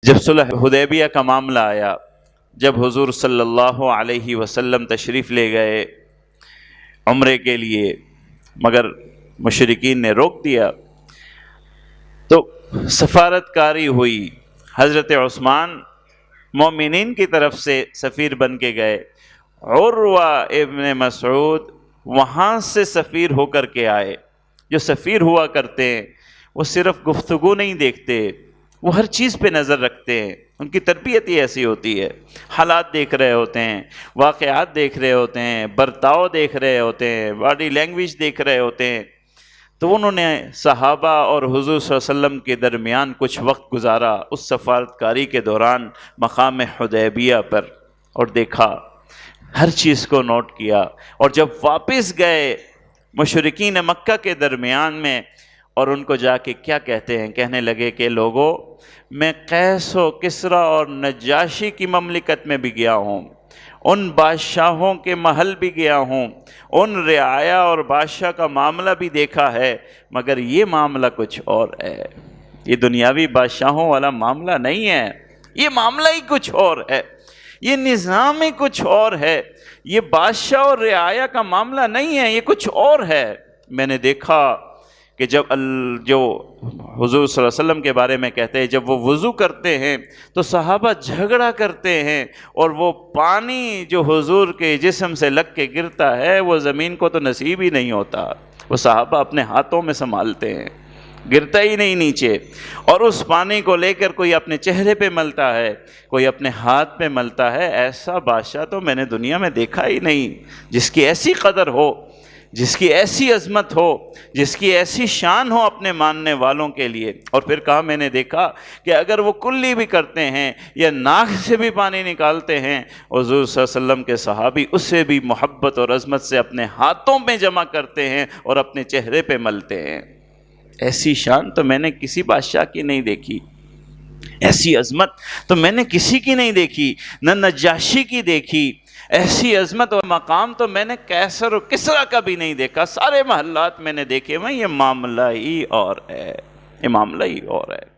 جب صلح حدیبیہ کا معاملہ آیا، جب حضور صلی اللہ علیہ وسلم تشریف لے گئے عمرے کے لیے، مگر مشرکین نے روک دیا، تو سفارت کاری ہوئی۔ حضرت عثمان مومنین کی طرف سے سفیر بن کے گئے، عروہ ابن مسعود وہاں سے سفیر ہو کر کے آئے۔ جو سفیر ہوا کرتے ہیں وہ صرف گفتگو نہیں دیکھتے، وہ ہر چیز پہ نظر رکھتے ہیں۔ ان کی تربیت ہی ایسی ہوتی ہے، حالات دیکھ رہے ہوتے ہیں، واقعات دیکھ رہے ہوتے ہیں، برتاؤ دیکھ رہے ہوتے ہیں، باڈی لینگویج دیکھ رہے ہوتے ہیں۔ تو انہوں نے صحابہ اور حضور صلی اللہ علیہ وسلم کے درمیان کچھ وقت گزارا اس سفارتکاری کے دوران مقام حدیبیہ پر، اور دیکھا، ہر چیز کو نوٹ کیا۔ اور جب واپس گئے مشرکین مکہ کے درمیان میں، اور ان کو جا کے کیا کہتے ہیں، کہنے لگے کہ لوگوں، میں قیس و کسریٰ اور نجاشی کی مملکت میں بھی گیا ہوں، ان بادشاہوں کے محل بھی گیا ہوں، ان رعایا اور بادشاہ کا معاملہ بھی دیکھا ہے، مگر یہ معاملہ کچھ اور ہے۔ یہ دنیاوی بادشاہوں والا معاملہ نہیں ہے، یہ معاملہ ہی کچھ اور ہے، یہ نظام ہی کچھ اور ہے، یہ بادشاہ اور رعایا کا معاملہ نہیں ہے، یہ کچھ اور ہے۔ میں نے دیکھا کہ جب جو حضور صلی اللہ علیہ وسلم کے بارے میں کہتے ہیں، جب وہ وضو کرتے ہیں تو صحابہ جھگڑا کرتے ہیں، اور وہ پانی جو حضور کے جسم سے لگ کے گرتا ہے وہ زمین کو تو نصیب ہی نہیں ہوتا، وہ صحابہ اپنے ہاتھوں میں سنبھالتے ہیں، گرتا ہی نہیں نیچے۔ اور اس پانی کو لے کر کوئی اپنے چہرے پہ ملتا ہے، کوئی اپنے ہاتھ پہ ملتا ہے۔ ایسا بادشاہ تو میں نے دنیا میں دیکھا ہی نہیں، جس کی ایسی قدر ہو، جس کی ایسی عظمت ہو، جس کی ایسی شان ہو اپنے ماننے والوں کے لیے۔ اور پھر کہا، میں نے دیکھا کہ اگر وہ کلی بھی کرتے ہیں یا ناک سے بھی پانی نکالتے ہیں، حضور صلی اللہ علیہ وسلم کے صحابی اسے بھی محبت اور عظمت سے اپنے ہاتھوں میں جمع کرتے ہیں اور اپنے چہرے پہ ملتے ہیں۔ ایسی شان تو میں نے کسی بادشاہ کی نہیں دیکھی، ایسی عظمت تو میں نے کسی کی نہیں دیکھی، نہ نجاشی کی دیکھی۔ ایسی عظمت اور مقام تو میں نے قیصر و کسریٰ کا بھی نہیں دیکھا۔ سارے محلات میں نے دیکھے ہوئے، یہ معاملہ ہی اور ہے، یہ معاملہ ہی اور ہے۔